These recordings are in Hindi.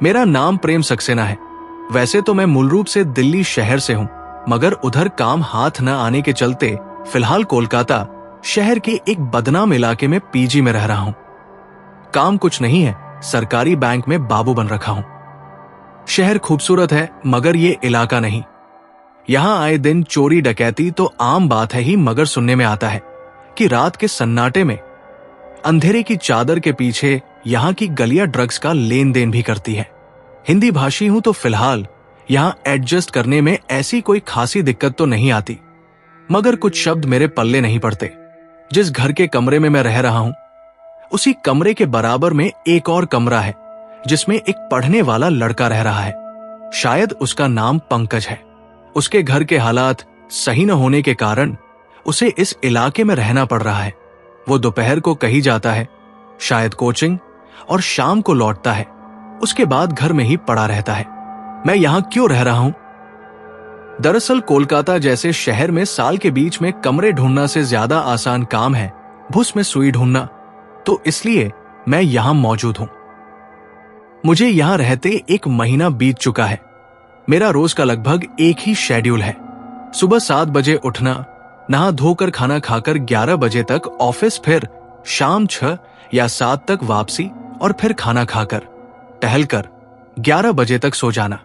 मेरा नाम प्रेम सक्सेना है। वैसे तो मैं मूल रूप से दिल्ली शहर से हूं, मगर उधर काम हाथ न आने के चलते फिलहाल कोलकाता शहर के एक बदनाम इलाके में पीजी में रह रहा हूं। काम कुछ नहीं है, सरकारी बैंक में बाबू बन रखा हूं। शहर खूबसूरत है, मगर ये इलाका नहीं। यहां आए दिन चोरी डकैती तो आम बात है ही, मगर सुनने में आता है कि रात के सन्नाटे में अंधेरे की चादर के पीछे यहां की गलियां ड्रग्स का लेन देन भी करती है। हिंदी भाषी हूं तो फिलहाल यहां एडजस्ट करने में ऐसी कोई खासी दिक्कत तो नहीं आती, मगर कुछ शब्द मेरे पल्ले नहीं पड़ते। जिस घर के कमरे में मैं रह रहा हूं, उसी कमरे के बराबर में एक और कमरा है जिसमें एक पढ़ने वाला लड़का रह रहा है। शायद उसका नाम पंकज है। उसके घर के हालात सही न होने के कारण उसे इस इलाके में रहना पड़ रहा है। वो दोपहर को कहीं जाता है, शायद कोचिंग, और शाम को लौटता है। उसके बाद घर में ही पड़ा रहता है। मैं यहां क्यों रह रहा हूं? दरअसल कोलकाता जैसे शहर में साल के बीच में कमरे ढूंढना से ज्यादा आसान काम है भुस में सुई ढूंढना, तो इसलिए मैं यहां मौजूद हूं। मुझे यहां रहते 1 महीना बीत चुका है। मेरा रोज का लगभग एक ही शेड्यूल है। सुबह 7 बजे उठना, नहा धोकर खाना खाकर 11 बजे तक ऑफिस, फिर शाम 6 या 7 तक वापसी, और फिर खाना खाकर टहलकर 11 बजे तक सो जाना।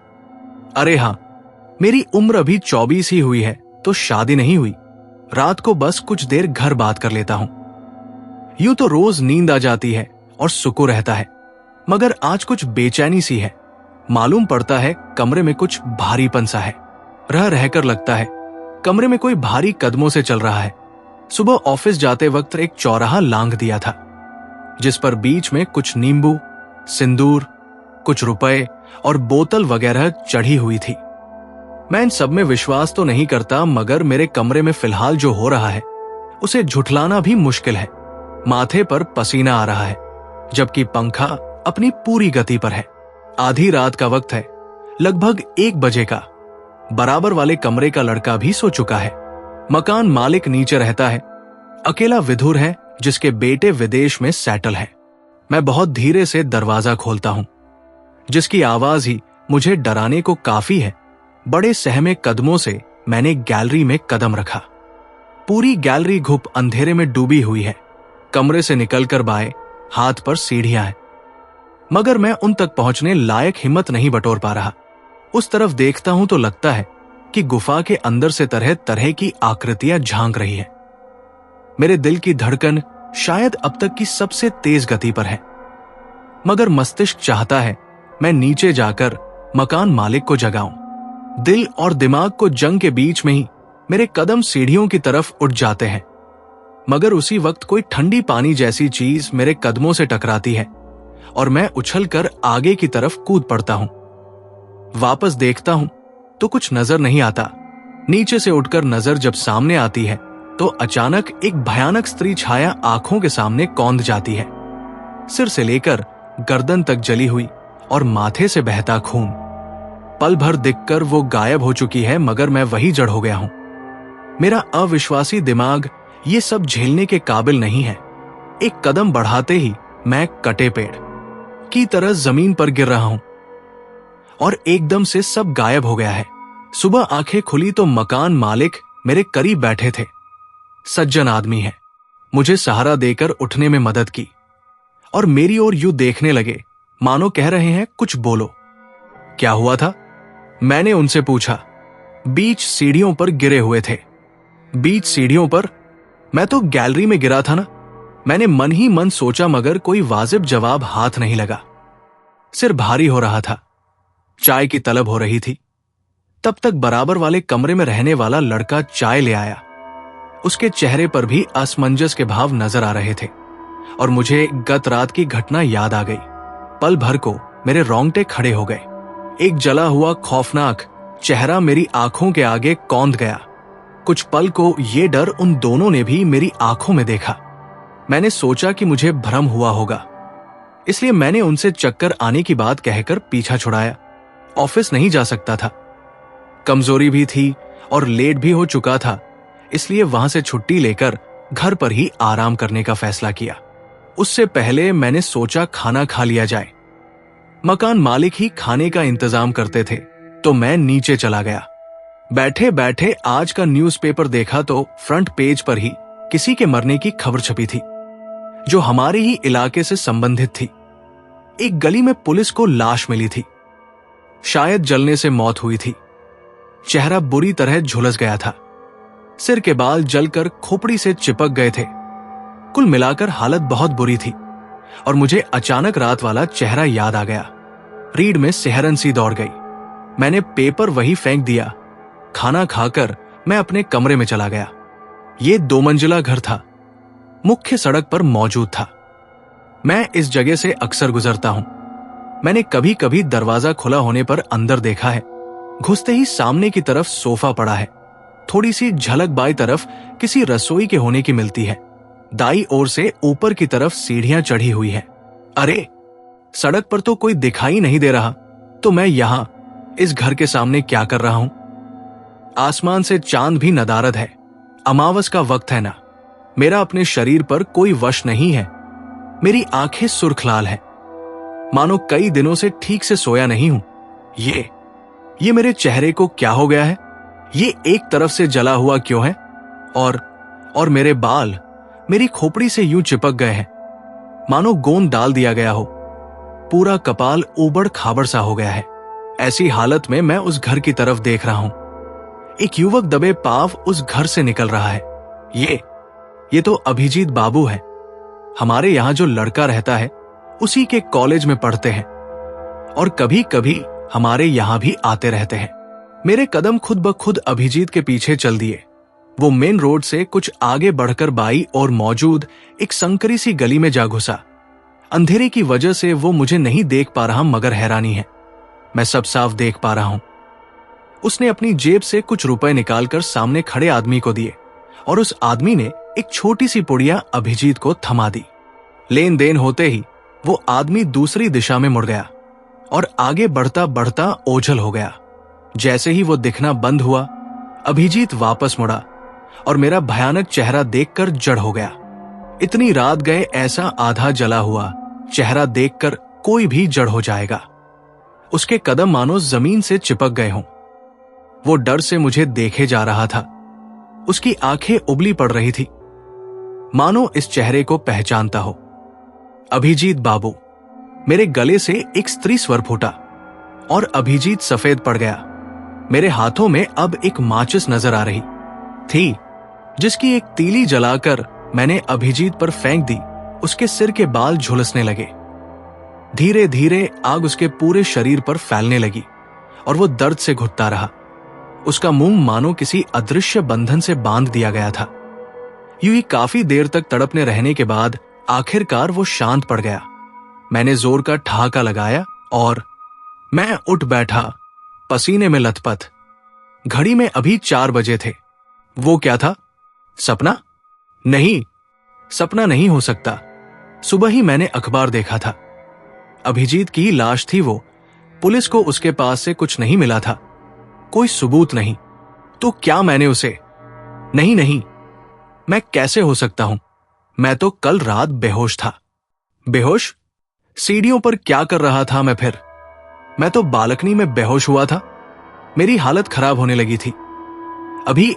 अरे हां, मेरी उम्र अभी 24 ही हुई है, तो शादी नहीं हुई। रात को बस कुछ देर घर बात कर लेता हूं। यूं तो रोज नींद आ जाती है और सुकून रहता है, मगर आज कुछ बेचैनी सी है। मालूम पड़ता है कमरे में कुछ भारीपन सा है। रह रहकर लगता है कमरे में कोई भारी कदमों से चल रहा है। सुबह ऑफिस जाते वक्त एक चौराहा लांघ दिया था, जिस पर बीच में कुछ नींबू, सिंदूर, कुछ रुपए और बोतल वगैरह चढ़ी हुई थी। मैं इन सब में विश्वास तो नहीं करता, मगर मेरे कमरे में फिलहाल जो हो रहा है उसे झुठलाना भी मुश्किल है। माथे पर पसीना आ रहा है, जबकि पंखा अपनी पूरी गति पर है। आधी रात का वक्त है, लगभग 1 बजे का। बराबर वाले कमरे का लड़का भी सो चुका है। मकान मालिक नीचे रहता है। अकेला विधुर है, जिसके बेटे विदेश में सेटल है। मैं बहुत धीरे से दरवाजा खोलता हूं, जिसकी आवाज ही मुझे डराने को काफी है। बड़े सहमे कदमों से मैंने गैलरी में कदम रखा। पूरी गैलरी घुप अंधेरे में डूबी हुई है। कमरे से निकलकर बाएं हाथ पर सीढ़ियां हैं, मगर मैं उन तक पहुंचने लायक हिम्मत नहीं बटोर पा रहा। उस तरफ देखता हूं तो लगता है कि गुफा के अंदर से तरह तरह की आकृतियां झांक रही है। मेरे दिल की धड़कन शायद अब तक की सबसे तेज गति पर है, मगर मस्तिष्क चाहता है मैं नीचे जाकर मकान मालिक को जगाऊं। दिल और दिमाग को जंग के बीच में ही मेरे कदम सीढ़ियों की तरफ उठ जाते हैं, मगर उसी वक्त कोई ठंडी पानी जैसी चीज मेरे कदमों से टकराती है और मैं उछलकर आगे की तरफ कूद पड़ता हूं। वापस देखता हूं तो कुछ नजर नहीं आता। नीचे से उठकर नजर जब सामने आती है तो अचानक एक भयानक स्त्री छाया आंखों के सामने कौंध जाती है। सिर से लेकर गर्दन तक जली हुई और माथे से बहता खून। पल भर दिखकर वो गायब हो चुकी है, मगर मैं वही जड़ हो गया हूं। मेरा अविश्वासी दिमाग ये सब झेलने के काबिल नहीं है। एक कदम बढ़ाते ही मैं कटे पेड़ की तरह जमीन पर गिर रहा हूं और एकदम से सब गायब हो गया है। सुबह आंखें खुली तो मकान मालिक मेरे करीब बैठे थे। सज्जन आदमी है, मुझे सहारा देकर उठने में मदद की और मेरी ओर यूं देखने लगे मानो कह रहे हैं कुछ बोलो। क्या हुआ था? मैंने उनसे पूछा। बीच सीढ़ियों पर गिरे हुए थे। बीच सीढ़ियों पर? मैं तो गैलरी में गिरा था ना, मैंने मन ही मन सोचा, मगर कोई वाजिब जवाब हाथ नहीं लगा। सिर भारी हो रहा था, चाय की तलब हो रही थी। तब तक बराबर वाले कमरे में रहने वाला लड़का चाय ले आया। उसके चेहरे पर भी असमंजस के भाव नजर आ रहे थे और मुझे गत रात की घटना याद आ गई। पल भर को मेरे रोंगटे खड़े हो गए। एक जला हुआ खौफनाक चेहरा मेरी आंखों के आगे कौंध गया। कुछ पल को ये डर उन दोनों ने भी मेरी आंखों में देखा। मैंने सोचा कि मुझे भ्रम हुआ होगा, इसलिए मैंने उनसे चक्कर आने की बात कहकर पीछा छुड़ाया। ऑफिस नहीं जा सकता था, कमजोरी भी थी और लेट भी हो चुका था, इसलिए वहां से छुट्टी लेकर घर पर ही आराम करने का फैसला किया। उससे पहले मैंने सोचा खाना खा लिया जाए, मकान मालिक ही खाने का इंतजाम करते थे, तो मैं नीचे चला गया। बैठे बैठे आज का न्यूज़पेपर देखा तो फ्रंट पेज पर ही किसी के मरने की खबर छपी थी, जो हमारे ही इलाके से संबंधित थी। एक गली में पुलिस को लाश मिली थी। शायद जलने से मौत हुई थी। चेहरा बुरी तरह झुलस गया था। सिर के बाल जलकर खोपड़ी से चिपक गए थे। कुल मिलाकर हालत बहुत बुरी थी और मुझे अचानक रात वाला चेहरा याद आ गया। रीढ़ में सिहरन सी दौड़ गई। मैंने पेपर वही फेंक दिया। खाना खाकर मैं अपने कमरे में चला गया। ये 2 मंजिला घर था, मुख्य सड़क पर मौजूद था। मैं इस जगह से अक्सर गुजरता हूं। मैंने कभी कभी दरवाजा खुला होने पर अंदर देखा है। घुसते ही सामने की तरफ सोफा पड़ा है। थोड़ी सी झलक बाई तरफ किसी रसोई के होने की मिलती है। दाई ओर से ऊपर की तरफ सीढ़ियां चढ़ी हुई है। अरे, सड़क पर तो कोई दिखाई नहीं दे रहा, तो मैं यहां इस घर के सामने क्या कर रहा हूं? आसमान से चांद भी नदारद है। अमावस का वक्त है ना। मेरा अपने शरीर पर कोई वश नहीं है। मेरी आंखें सुर्ख लाल है, मानो कई दिनों से ठीक से सोया नहीं हूं। ये मेरे चेहरे को क्या हो गया है? ये एक तरफ से जला हुआ क्यों है? और मेरे बाल मेरी खोपड़ी से यूं चिपक गए हैं, मानो गोंद डाल दिया गया हो। पूरा कपाल ऊबड़ खाबड़ सा हो गया है। ऐसी हालत में मैं उस घर की तरफ देख रहा हूं। एक युवक दबे पांव उस घर से निकल रहा है। ये तो अभिजीत बाबू है। हमारे यहां जो लड़का रहता है उसी के कॉलेज में पढ़ते हैं और कभी कभी हमारे यहां भी आते रहते हैं। मेरे कदम खुद ब खुद अभिजीत के पीछे चल दिए। वो मेन रोड से कुछ आगे बढ़कर बाई और मौजूद एक संकरी सी गली में जा घुसा। अंधेरे की वजह से वो मुझे नहीं देख पा रहा, मगर हैरानी है, मैं सब साफ देख पा रहा हूं। उसने अपनी जेब से कुछ रुपए निकालकर सामने खड़े आदमी को दिए और उस आदमी ने एक छोटी सी पुड़िया अभिजीत को थमा दी। लेन देन होते ही वो आदमी दूसरी दिशा में मुड़ गया और आगे बढ़ता बढ़ता ओझल हो गया। जैसे ही वो दिखना बंद हुआ, अभिजीत वापस मुड़ा और मेरा भयानक चेहरा देखकर जड़ हो गया। इतनी रात गए ऐसा आधा जला हुआ चेहरा देखकर कोई भी जड़ हो जाएगा। उसके कदम मानो जमीन से चिपक गए हों। वो डर से मुझे देखे जा रहा था। उसकी आंखें उबली पड़ रही थी, मानो इस चेहरे को पहचानता हो। अभिजीत बाबू। मेरे गले से एक स्त्री स्वर फूटा और अभिजीत सफेद पड़ गया। मेरे हाथों में अब एक माचिस नजर आ रही थी, जिसकी एक तीली जलाकर मैंने अभिजीत पर फेंक दी। उसके सिर के बाल झुलसने लगे। धीरे धीरे आग उसके पूरे शरीर पर फैलने लगी और वो दर्द से घुटता रहा। उसका मुंह मानो किसी अदृश्य बंधन से बांध दिया गया था। यूं ही काफी देर तक तड़पने रहने के बाद आखिरकार वो शांत पड़ गया। मैंने जोर का ठहाका लगाया और मैं उठ बैठा, पसीने में लथपथ। घड़ी में अभी 4 बजे थे। वो क्या था? सपना? नहीं, सपना नहीं हो सकता। सुबह ही मैंने अखबार देखा था। अभिजीत की लाश थी वो। पुलिस को उसके पास से कुछ नहीं मिला था, कोई सबूत नहीं। तो क्या मैंने उसे? नहीं, मैं कैसे हो सकता हूं? मैं तो कल रात बेहोश था। बेहोश? सीढ़ियों पर क्या कर रहा था मैं फिर? मैं तो बालकनी में बेहोश हुआ था। मेरी हालत खराब होने लगी थी।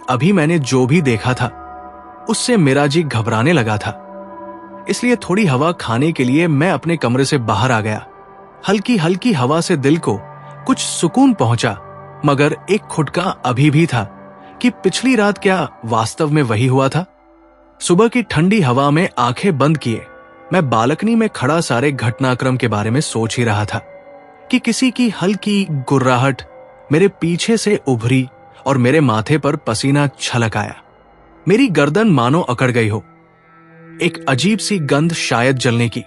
अभी मैंने जो भी देखा था उससे मेरा जी घबराने लगा था। इसलिए थोड़ी हवा खाने के लिए मैं अपने कमरे से बाहर आ गया। हल्की हल्की हवा से दिल को कुछ सुकून पहुंचा, मगर एक खुटका अभी भी था कि पिछली रात क्या वास्तव में वही हुआ था। सुबह की ठंडी हवा में आंखें बंद किए मैं बालकनी में खड़ा सारे घटनाक्रम के बारे में सोच ही रहा था कि किसी की हल्की गुर्राहट मेरे पीछे से उभरी और मेरे माथे पर पसीना छलक आया। मेरी गर्दन मानो अकड़ गई हो। एक अजीब सी गंध, शायद जलने की,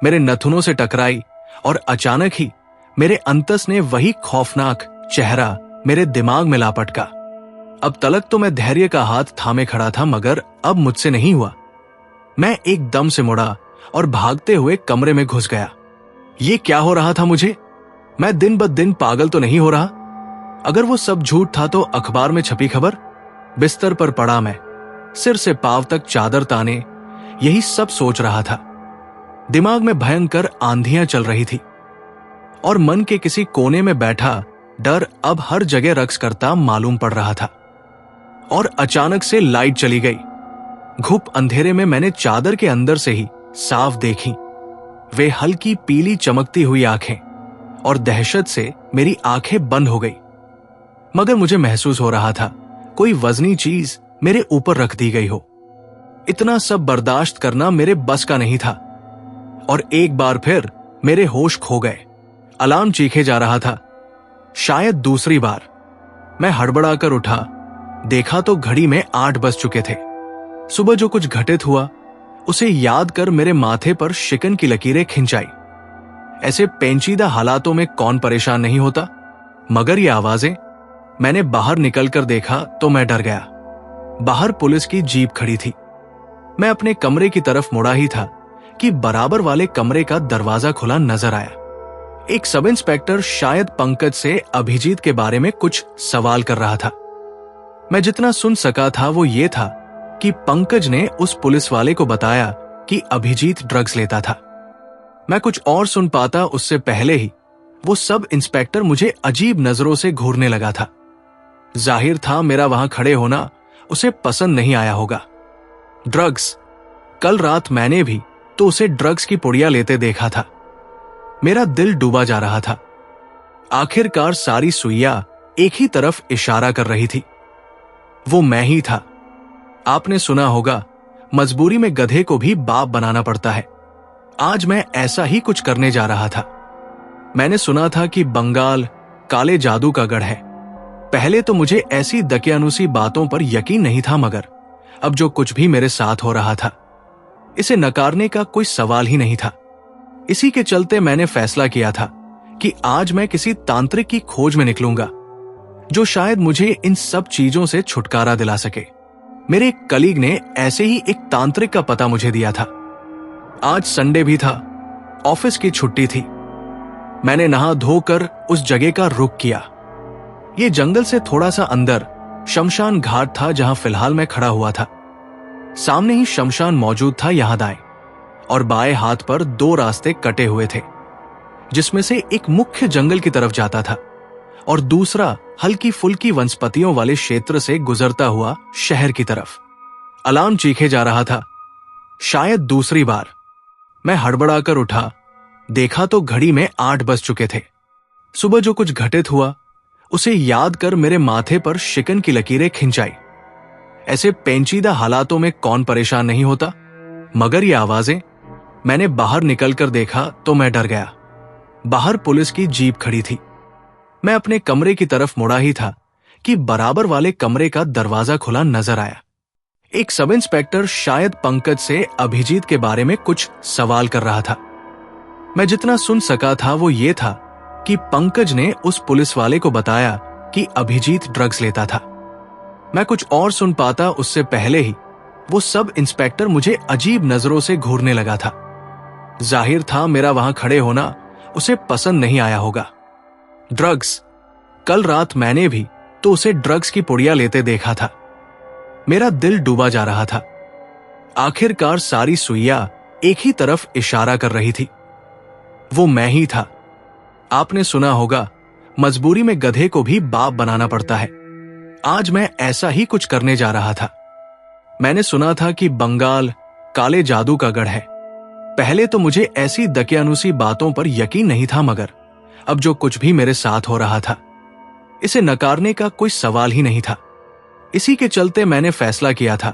मेरे नथुनों से टकराई और अचानक ही मेरे अंतस ने वही खौफनाक चेहरा मेरे दिमाग में लापटका। अब तलक तो मैं धैर्य का हाथ थामे खड़ा था, मगर अब मुझसे नहीं हुआ। मैं एकदम से मुड़ा और भागते हुए कमरे में घुस गया। ये क्या हो रहा था मुझे? मैं दिन ब दिन पागल तो नहीं हो रहा? अगर वो सब झूठ था तो अखबार में छपी खबर? बिस्तर पर पड़ा मैं, सिर से पांव तक चादर ताने, यही सब सोच रहा था। दिमाग में भयंकर आंधियां चल रही थी। और मन के किसी कोने में बैठा डर अब हर जगह रक्स करता मालूम पड़ रहा था। और अचानक से लाइट चली गई। घुप अंधेरे में मैंने चादर के अंदर से ही साफ देखी वे हल्की पीली चमकती हुई आंखें, और दहशत से मेरी आंखें बंद हो गई। मगर मुझे महसूस हो रहा था कोई वजनी चीज मेरे ऊपर रख दी गई हो। इतना सब बर्दाश्त करना मेरे बस का नहीं था। और एक बार फिर मेरे होश खो गए। अलार्म चीखे जा रहा था, शायद दूसरी बार। मैं हड़बड़ाकर उठा, देखा तो घड़ी में 8 बज चुके थे। सुबह जो कुछ घटित हुआ उसे याद कर मेरे माथे पर शिकन की लकीरें खिंचाई। ऐसे पेंचीदा हालातों में कौन परेशान नहीं होता। मगर ये आवाजें, मैंने बाहर निकलकर देखा तो मैं डर गया। बाहर पुलिस की जीप खड़ी थी। मैं अपने कमरे की तरफ मुड़ा ही था कि बराबर वाले कमरे का दरवाजा खुला नजर आया। एक सब इंस्पेक्टर शायद पंकज से अभिजीत के बारे में कुछ सवाल कर रहा था। मैं जितना सुन सका था वो ये था कि पंकज ने उस पुलिस वाले को बताया कि अभिजीत ड्रग्स लेता था। मैं कुछ और सुन पाता उससे पहले ही वो सब इंस्पेक्टर मुझे अजीब नजरों से घूरने लगा था। जाहिर था मेरा वहां खड़े होना उसे पसंद नहीं आया होगा। ड्रग्स, कल रात मैंने भी तो उसे ड्रग्स की पुड़िया लेते देखा था। मेरा दिल डूबा जा रहा था। आखिरकार सारी सुइयां एक ही तरफ इशारा कर रही थी, वो मैं ही था। आपने सुना होगा, मजबूरी में गधे को भी बाप बनाना पड़ता है। आज मैं ऐसा ही कुछ करने जा रहा था। मैंने सुना था कि बंगाल काले जादू का गढ़ है। पहले तो मुझे ऐसी दकियानुसी बातों पर यकीन नहीं था, मगर अब जो कुछ भी मेरे साथ हो रहा था इसे नकारने का कोई सवाल ही नहीं था। इसी के चलते मैंने फैसला किया था कि आज मैं किसी तांत्रिक की खोज में निकलूंगा जो शायद मुझे इन सब चीजों से छुटकारा दिला सके। मेरे एक कलीग ने ऐसे ही एक तांत्रिक का पता मुझे दिया था। आज संडे भी था, ऑफिस की छुट्टी थी। मैंने नहा धोकर उस जगह का रुख किया। ये जंगल से थोड़ा सा अंदर शमशान घाट था जहां फिलहाल मैं खड़ा हुआ था। सामने ही शमशान मौजूद था, यहां दाएं और बाएं हाथ पर 2 रास्ते कटे हुए थे, जिसमें से एक मुख्य जंगल की तरफ जाता था और दूसरा हल्की फुल्की वनस्पतियों वाले क्षेत्र से गुजरता हुआ शहर की तरफ। अलार्म चीखे जा रहा था, शायद दूसरी बार। मैं हड़बड़ाकर उठा, देखा तो घड़ी में 8 बज चुके थे। सुबह जो कुछ घटित हुआ उसे याद कर मेरे माथे पर शिकन की लकीरें खिंचाई। ऐसे पेंचीदा हालातों में कौन परेशान नहीं होता। मगर ये आवाजें, मैंने बाहर निकलकर देखा तो मैं डर गया। बाहर पुलिस की जीप खड़ी थी। मैं अपने कमरे की तरफ मुड़ा ही था कि बराबर वाले कमरे का दरवाजा खुला नजर आया। एक सब इंस्पेक्टर शायद पंकज से अभिजीत के बारे में कुछ सवाल कर रहा था। मैं जितना सुन सका था वो ये था कि पंकज ने उस पुलिस वाले को बताया कि अभिजीत ड्रग्स लेता था। मैं कुछ और सुन पाता उससे पहले ही वो सब इंस्पेक्टर मुझे अजीब नजरों से घूरने लगा था। जाहिर था मेरा वहां खड़े होना उसे पसंद नहीं आया होगा। ड्रग्स, कल रात मैंने भी तो उसे ड्रग्स की पुड़िया लेते देखा था। मेरा दिल डूबा जा रहा था। आखिरकार सारी सुइयां एक ही तरफ इशारा कर रही थी, वो मैं ही था। आपने सुना होगा, मजबूरी में गधे को भी बाप बनाना पड़ता है। आज मैं ऐसा ही कुछ करने जा रहा था। मैंने सुना था कि बंगाल काले जादू का गढ़ है। पहले तो मुझे ऐसी दकियानुसी बातों पर यकीन नहीं था, मगर अब जो कुछ भी मेरे साथ हो रहा था इसे नकारने का कोई सवाल ही नहीं था। इसी के चलते मैंने फैसला किया था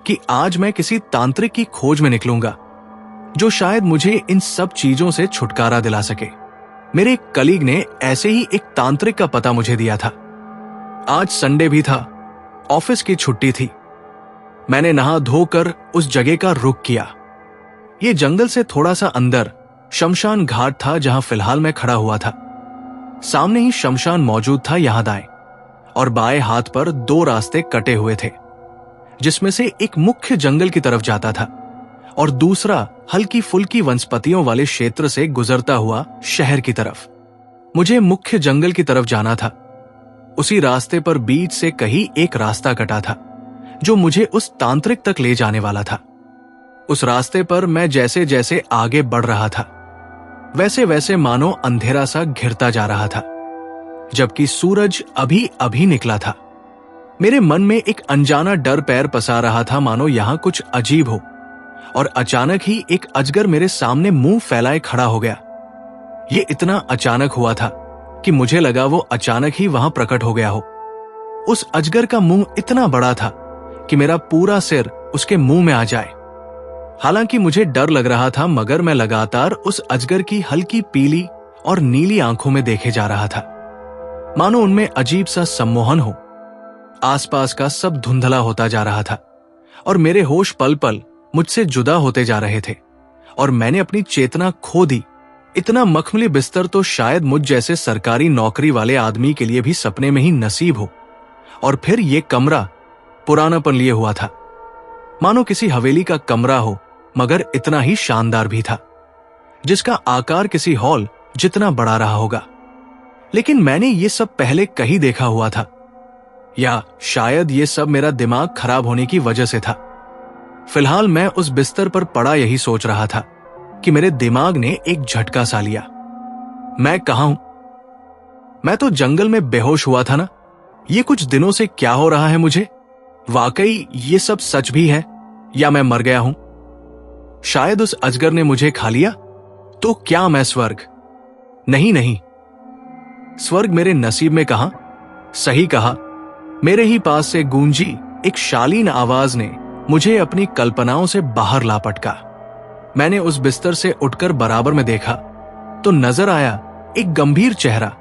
कि आज मैं किसी तांत्रिक की खोज में निकलूंगा जो शायद मुझे इन सब चीजों से छुटकारा दिला सके। मेरे एक कलीग ने ऐसे ही एक तांत्रिक का पता मुझे दिया था। आज संडे भी था, ऑफिस की छुट्टी थी। मैंने नहा धोकर उस जगह का रुख किया। ये जंगल से थोड़ा सा अंदर शमशान घाट था जहां फिलहाल मैं खड़ा हुआ था। सामने ही शमशान मौजूद था, यहां दाएं और बाएं हाथ पर 2 रास्ते कटे हुए थे, जिसमें से एक मुख्य जंगल की तरफ जाता था और दूसरा हल्की फुल्की वनस्पतियों वाले क्षेत्र से गुजरता हुआ शहर की तरफ। मुझे मुख्य जंगल की तरफ जाना था। उसी रास्ते पर बीच से कहीं एक रास्ता कटा था जो मुझे उस तांत्रिक तक ले जाने वाला था। उस रास्ते पर मैं जैसे जैसे आगे बढ़ रहा था वैसे वैसे मानो अंधेरा सा घिरता जा रहा था, जबकि सूरज अभी अभी निकला था। मेरे मन में एक अनजाना डर पैर पसार रहा था, मानो यहां कुछ अजीब हो। और अचानक ही एक अजगर मेरे सामने मुंह फैलाए खड़ा हो गया। ये इतना अचानक हुआ था कि मुझे लगा वो अचानक ही वहां प्रकट हो गया हो। उस अजगर का मुंह इतना बड़ा था कि मेरा पूरा सिर उसके मुंह में आ जाए। हालांकि मुझे डर लग रहा था, मगर मैं लगातार उस अजगर की हल्की पीली और नीली आंखों में देखे जा रहा था, मानो उनमें अजीब सा सम्मोहन हो। आसपास का सब धुंधला होता जा रहा था और मेरे होश पल पल मुझसे जुदा होते जा रहे थे और मैंने अपनी चेतना खो दी। इतना मखमली बिस्तर तो शायद मुझ जैसे सरकारी नौकरी वाले आदमी के लिए भी सपने में ही नसीब हो। और फिर ये कमरा पुरानापन लिए हुआ था, मानो किसी हवेली का कमरा हो, मगर इतना ही शानदार भी था, जिसका आकार किसी हॉल जितना बड़ा रहा होगा। लेकिन मैंने ये सब पहले कहीं देखा हुआ था, या शायद ये सब मेरा दिमाग खराब होने की वजह से था। फिलहाल मैं उस बिस्तर पर पड़ा यही सोच रहा था कि मेरे दिमाग ने एक झटका सा लिया। मैं कहां हूं? मैं तो जंगल में बेहोश हुआ था ना। ये कुछ दिनों से क्या हो रहा है मुझे? वाकई ये सब सच भी है या मैं मर गया हूं? शायद उस अजगर ने मुझे खा लिया। तो क्या मैं स्वर्ग? नहीं नहीं, स्वर्ग मेरे नसीब में कहां? सही कहा, मेरे ही पास से गूंजी एक शालीन आवाज ने मुझे अपनी कल्पनाओं से बाहर ला पटका। मैंने उस बिस्तर से उठकर बराबर में देखा तो नजर आया एक गंभीर चेहरा,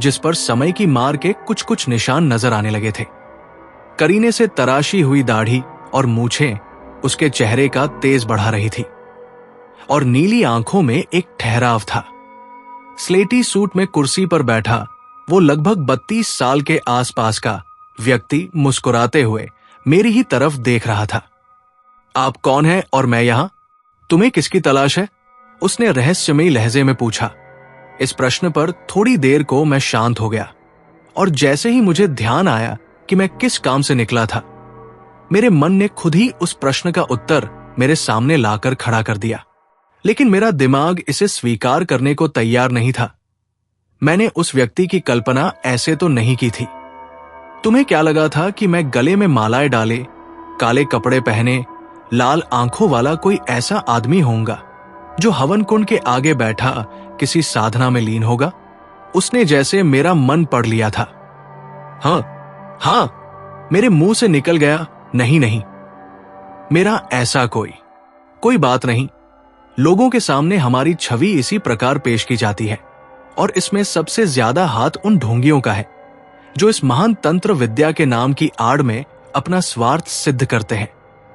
जिस पर समय की मार के कुछ कुछ निशान नजर आने लगे थे। करीने से तराशी हुई दाढ़ी और मूछें उसके चेहरे का तेज बढ़ा रही थी और नीली आंखों में एक ठहराव था। स्लेटी सूट में कुर्सी पर बैठा वो लगभग 32 साल के आसपास का व्यक्ति मुस्कुराते हुए मेरी ही तरफ देख रहा था। आप कौन हैं और मैं यहां? तुम्हें किसकी तलाश है? उसने रहस्यमयी लहजे में पूछा। इस प्रश्न पर थोड़ी देर को मैं शांत हो गया और जैसे ही मुझे ध्यान आया कि मैं किस काम से निकला था, मेरे मन ने खुद ही उस प्रश्न का उत्तर मेरे सामने लाकर खड़ा कर दिया। लेकिन मेरा दिमाग इसे स्वीकार करने को तैयार नहीं था। मैंने उस व्यक्ति की कल्पना ऐसे तो नहीं की थी। तुम्हें क्या लगा था कि मैं गले में मालाएं डाले, काले कपड़े पहने, लाल आंखों वाला कोई ऐसा आदमी होऊंगा जो हवन कुंड के आगे बैठा किसी साधना में लीन होगा? उसने जैसे मेरा मन पढ़ लिया था। हाँ, मेरे मुंह से निकल गया, नहीं नहीं, मेरा ऐसा कोई बात नहीं। लोगों के सामने हमारी छवि इसी प्रकार पेश की जाती है और इसमें सबसे ज्यादा हाथ उन ढोंगियों का है जो इस महान तंत्र विद्या के नाम की आड़ में अपना स्वार्थ सिद्ध करते हैं।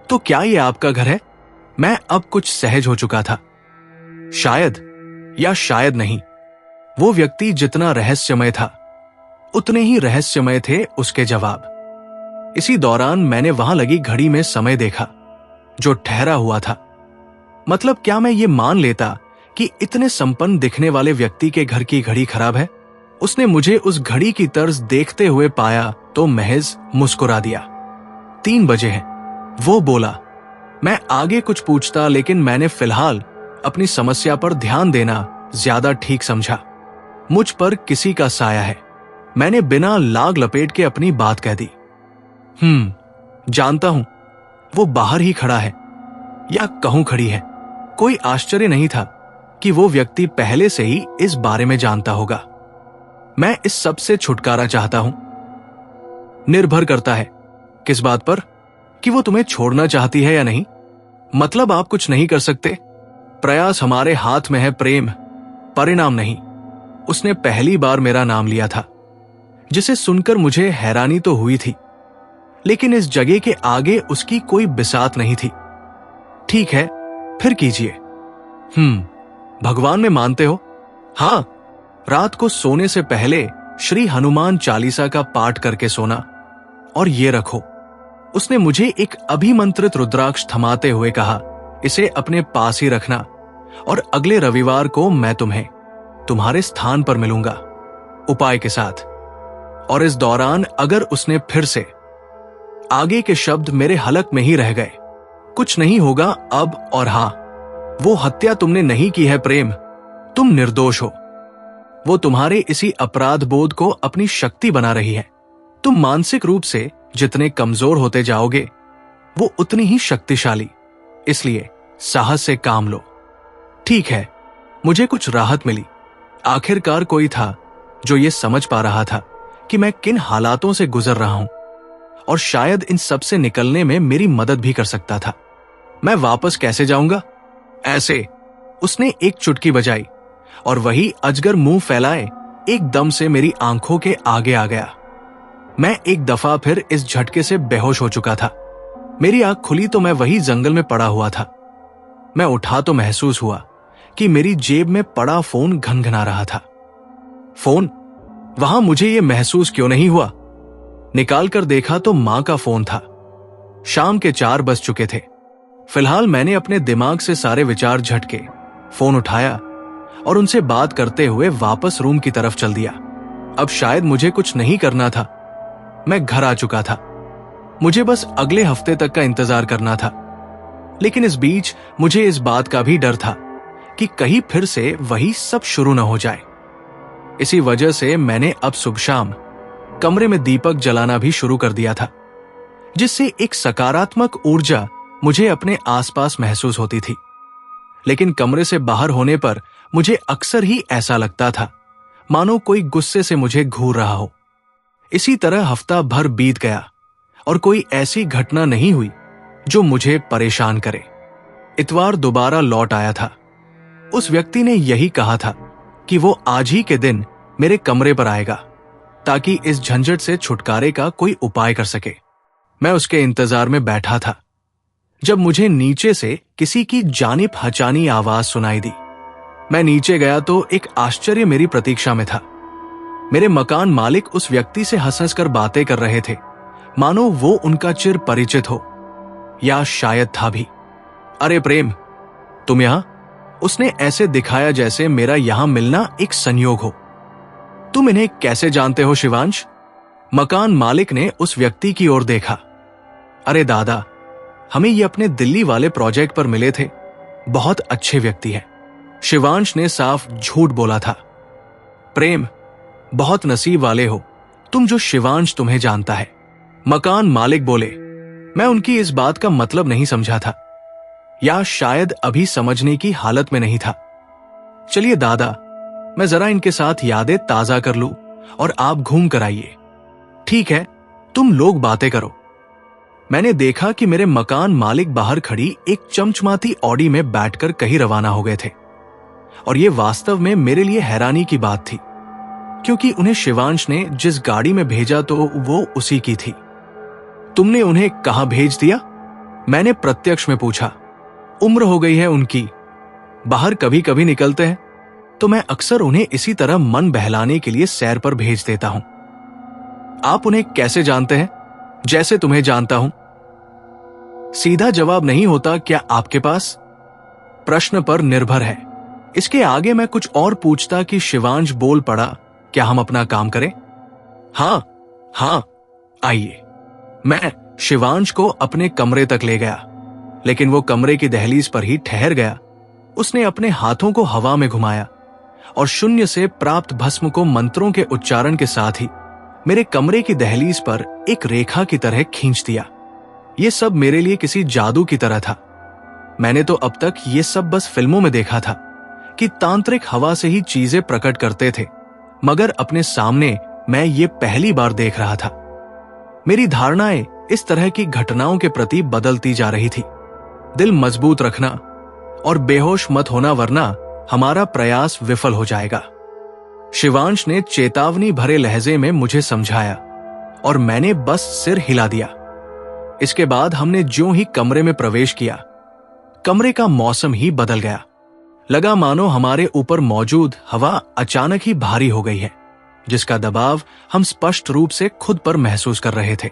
तो क्या ये आपका घर है? मैं अब कुछ सहज हो चुका था। शायद या शायद नहीं, वो व्यक्ति जितना रहस्यमय था उतने ही रहस्यमय थे उसके जवाब। इसी दौरान मैंने वहां लगी घड़ी में समय देखा जो ठहरा हुआ था। मतलब क्या मैं ये मान लेता कि इतने संपन्न दिखने वाले व्यक्ति के घर की घड़ी खराब है? उसने मुझे उस घड़ी की तर्ज देखते हुए पाया तो महज मुस्कुरा दिया। 3 बजे हैं, वो बोला। मैं आगे कुछ पूछता, लेकिन मैंने फिलहाल अपनी समस्या पर ध्यान देना ज्यादा ठीक समझा। मुझ पर किसी का साया है। मैंने बिना लाग लपेट के अपनी बात कह दी। जानता हूं, वो बाहर ही खड़ा है, या कहूं खड़ी है। कोई आश्चर्य नहीं था कि वो व्यक्ति पहले से ही इस बारे में जानता होगा। मैं इस सब से छुटकारा चाहता हूं। निर्भर करता है किस बात पर? कि वो तुम्हें छोड़ना चाहती है या नहीं। मतलब आप कुछ नहीं कर सकते। प्रयास हमारे हाथ में है प्रेम, परिणाम नहीं। उसने पहली बार मेरा नाम लिया था, जिसे सुनकर मुझे हैरानी तो हुई थी, लेकिन इस जगह के आगे उसकी कोई बिसात नहीं थी। ठीक है, फिर कीजिए। भगवान में मानते हो? हाँ, रात को सोने से पहले श्री हनुमान चालीसा का पाठ करके सोना। और ये रखो। उसने मुझे एक अभिमंत्रित रुद्राक्ष थमाते हुए कहा, इसे अपने पास ही रखना और अगले रविवार को मैं तुम्हें तुम्हारे स्थान पर मिलूंगा, उपाय के साथ। और इस दौरान अगर उसने फिर से, आगे के शब्द मेरे हलक में ही रह गए, कुछ नहीं होगा अब। और हां, वो हत्या तुमने नहीं की है प्रेम, तुम निर्दोष हो। वो तुम्हारे इसी अपराध बोध को अपनी शक्ति बना रही है। तुम मानसिक रूप से जितने कमजोर होते जाओगे, वो उतनी ही शक्तिशाली। इसलिए साहस से काम लो। ठीक है, मुझे कुछ राहत मिली। आखिरकार कोई था जो ये समझ पा रहा था कि मैं किन हालातों से गुजर रहा हूं, और शायद इन सब से निकलने में मेरी मदद भी कर सकता था। मैं वापस कैसे जाऊंगा? ऐसे। उसने एक चुटकी बजाई और वही अजगर मुंह फैलाए एकदम से मेरी आंखों के आगे आ गया। मैं एक दफा फिर इस झटके से बेहोश हो चुका था। मेरी आंख खुली तो मैं वही जंगल में पड़ा हुआ था। मैं उठा तो महसूस हुआ कि मेरी जेब में पड़ा फोन घनघना रहा था। फोन वहां मुझे यह महसूस क्यों नहीं हुआ? निकाल कर देखा तो मां का फोन था। शाम के 4 बज चुके थे। फिलहाल मैंने अपने दिमाग से सारे विचार झटके, फोन उठाया और उनसे बात करते हुए वापस रूम की तरफ चल दिया। अब शायद मुझे कुछ नहीं करना था। मैं घर आ चुका था। मुझे बस अगले हफ्ते तक का इंतजार करना था। लेकिन इस बीच मुझे इस बात का भी डर था कि कहीं फिर से वही सब शुरू न हो जाए। इसी वजह से मैंने अब सुबह शाम कमरे में दीपक जलाना भी शुरू कर दिया था, जिससे एक सकारात्मक ऊर्जा मुझे अपने आसपास महसूस होती थी। लेकिन कमरे से बाहर होने पर मुझे अक्सर ही ऐसा लगता था मानो कोई गुस्से से मुझे घूर रहा हो। इसी तरह हफ्ता भर बीत गया और कोई ऐसी घटना नहीं हुई जो मुझे परेशान करे। इतवार दोबारा लौट आया था। उस व्यक्ति ने यही कहा था कि वो आज ही के दिन मेरे कमरे पर आएगा ताकि इस झंझट से छुटकारे का कोई उपाय कर सके। मैं उसके इंतजार में बैठा था जब मुझे नीचे से किसी की जानी पहचानी आवाज सुनाई दी। मैं नीचे गया तो एक आश्चर्य मेरी प्रतीक्षा में था। मेरे मकान मालिक उस व्यक्ति से हंस हंस कर बातें कर रहे थे, मानो वो उनका चिर परिचित हो, या शायद था भी। अरे प्रेम, तुम यहां? उसने ऐसे दिखाया जैसे मेरा यहां मिलना एक संयोग हो। तुम इन्हें कैसे जानते हो शिवांश? मकान मालिक ने उस व्यक्ति की ओर देखा। अरे दादा, हमें ये अपने दिल्ली वाले प्रोजेक्ट पर मिले थे। बहुत अच्छे व्यक्ति हैं। शिवांश ने साफ झूठ बोला था। प्रेम, बहुत नसीब वाले हो तुम जो शिवांश तुम्हें जानता है। मकान मालिक बोले। मैं उनकी इस बात का मतलब नहीं समझा था, या शायद अभी समझने की हालत में नहीं था। चलिए दादा, मैं जरा इनके साथ यादें ताजा कर लूं और आप घूम कर आइए। ठीक है, तुम लोग बातें करो। मैंने देखा कि मेरे मकान मालिक बाहर खड़ी एक चमचमाती ऑडी में बैठकर कहीं रवाना हो गए थे, और यह वास्तव में मेरे लिए हैरानी की बात थी, क्योंकि उन्हें शिवांश ने जिस गाड़ी में भेजा तो वो उसी की थी। तुमने उन्हें कहां भेज दिया? मैंने प्रत्यक्ष में पूछा। उम्र हो गई है उनकी, बाहर कभी कभी निकलते हैं, तो मैं अक्सर उन्हें इसी तरह मन बहलाने के लिए सैर पर भेज देता हूं। आप उन्हें कैसे जानते हैं? जैसे तुम्हें जानता हूं। सीधा जवाब नहीं होता क्या आपके पास? प्रश्न पर निर्भर है। इसके आगे मैं कुछ और पूछता कि शिवांश बोल पड़ा, क्या हम अपना काम करें? हां, आइए। मैं शिवांश को अपने कमरे तक ले गया, लेकिन वो कमरे की दहलीज पर ही ठहर गया। उसने अपने हाथों को हवा में घुमाया और शून्य से प्राप्त भस्म को मंत्रों के उच्चारण के साथ ही मेरे कमरे की दहलीज पर एक रेखा की तरह खींच दिया। यह सब मेरे लिए किसी जादू की तरह था। मैंने तो अब तक ये सब बस फिल्मों में देखा था कि तांत्रिक हवा से ही चीजें प्रकट करते थे, मगर अपने सामने मैं ये पहली बार देख रहा था। मेरी धारणाएं इस तरह की घटनाओं के प्रति बदलती जा रही थी। दिल मजबूत रखना और बेहोश मत होना, वरना हमारा प्रयास विफल हो जाएगा। शिवांश ने चेतावनी भरे लहजे में मुझे समझाया और मैंने बस सिर हिला दिया। इसके बाद हमने ज्यों ही कमरे में प्रवेश किया, कमरे का मौसम ही बदल गया। लगा मानो हमारे ऊपर मौजूद हवा अचानक ही भारी हो गई है, जिसका दबाव हम स्पष्ट रूप से खुद पर महसूस कर रहे थे।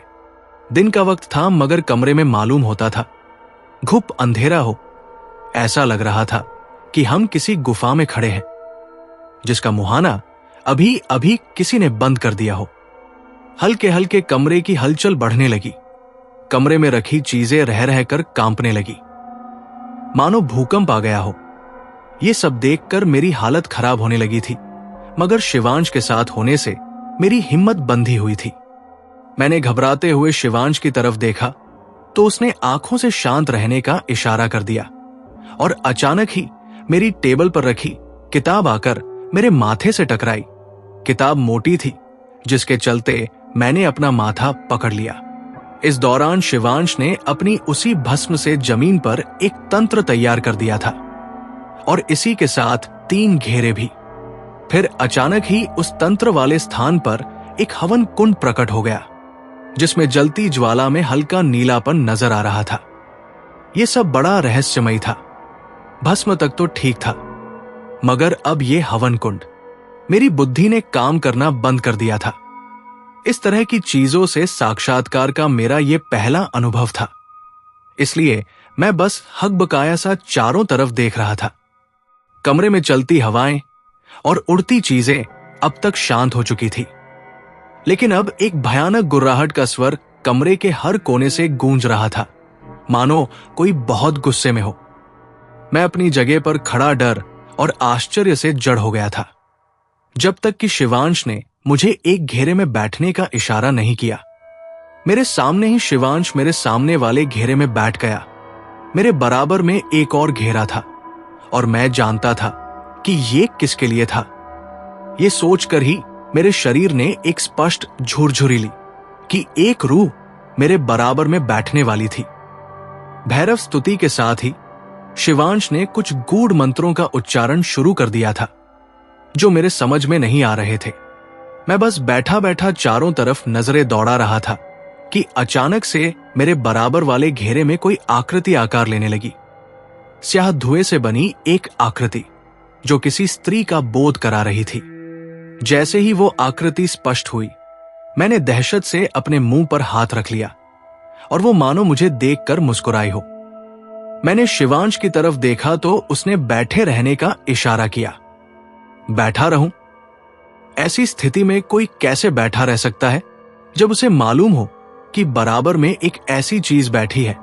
दिन का वक्त था, मगर कमरे में मालूम होता था घुप अंधेरा हो। ऐसा लग रहा था कि हम किसी गुफा में खड़े हैं, जिसका मुहाना अभी अभी किसी ने बंद कर दिया हो। हल्के हल्के कमरे की हलचल बढ़ने लगी। कमरे में रखी चीजें रह रहकर कांपने लगी, मानो भूकंप आ गया हो। ये सब देखकर मेरी हालत खराब होने लगी थी, मगर शिवांश के साथ होने से मेरी हिम्मत बंधी हुई थी। मैंने घबराते हुए शिवांश की तरफ देखा तो उसने आंखों से शांत रहने का इशारा कर दिया और अचानक ही मेरी टेबल पर रखी किताब आकर मेरे माथे से टकराई। किताब मोटी थी, जिसके चलते मैंने अपना माथा पकड़ लिया। इस दौरान शिवांश ने अपनी उसी भस्म से जमीन पर एक तंत्र तैयार कर दिया था और इसी के साथ 3 घेरे भी। फिर अचानक ही उस तंत्र वाले स्थान पर एक हवन कुंड प्रकट हो गया, जिसमें जलती ज्वाला में हल्का नीलापन नजर आ रहा था। यह सब बड़ा रहस्यमयी था। भस्म तक तो ठीक था, मगर अब यह हवन कुंड, मेरी बुद्धि ने काम करना बंद कर दिया था। इस तरह की चीजों से साक्षात्कार का मेरा यह पहला अनुभव था, इसलिए मैं बस हकबकाया सा चारों तरफ देख रहा था। कमरे में चलती हवाएं और उड़ती चीजें अब तक शांत हो चुकी थी, लेकिन अब एक भयानक गुर्राहट का स्वर कमरे के हर कोने से गूंज रहा था, मानो कोई बहुत गुस्से में हो। मैं अपनी जगह पर खड़ा डर और आश्चर्य से जड़ हो गया था, जब तक कि शिवांश ने मुझे एक घेरे में बैठने का इशारा नहीं किया। मेरे सामने ही शिवांश मेरे सामने वाले घेरे में बैठ गया। मेरे बराबर में एक और घेरा था और मैं जानता था कि ये किसके लिए था। ये सोचकर ही मेरे शरीर ने एक स्पष्ट झुरझुरी ली कि एक रूह मेरे बराबर में बैठने वाली थी। भैरव स्तुति के साथ ही शिवांश ने कुछ गूढ़ मंत्रों का उच्चारण शुरू कर दिया था, जो मेरे समझ में नहीं आ रहे थे। मैं बस बैठा बैठा चारों तरफ नजरें दौड़ा रहा था कि अचानक से मेरे बराबर वाले घेरे में कोई आकृति आकार लेने लगी। स्याह धुएं से बनी एक आकृति, जो किसी स्त्री का बोध करा रही थी। जैसे ही वो आकृति स्पष्ट हुई, मैंने दहशत से अपने मुंह पर हाथ रख लिया और वो मानो मुझे देखकर मुस्कुराई हो। मैंने शिवांश की तरफ देखा तो उसने बैठे रहने का इशारा किया। बैठा रहूं? ऐसी स्थिति में कोई कैसे बैठा रह सकता है जब उसे मालूम हो कि बराबर में एक ऐसी चीज बैठी है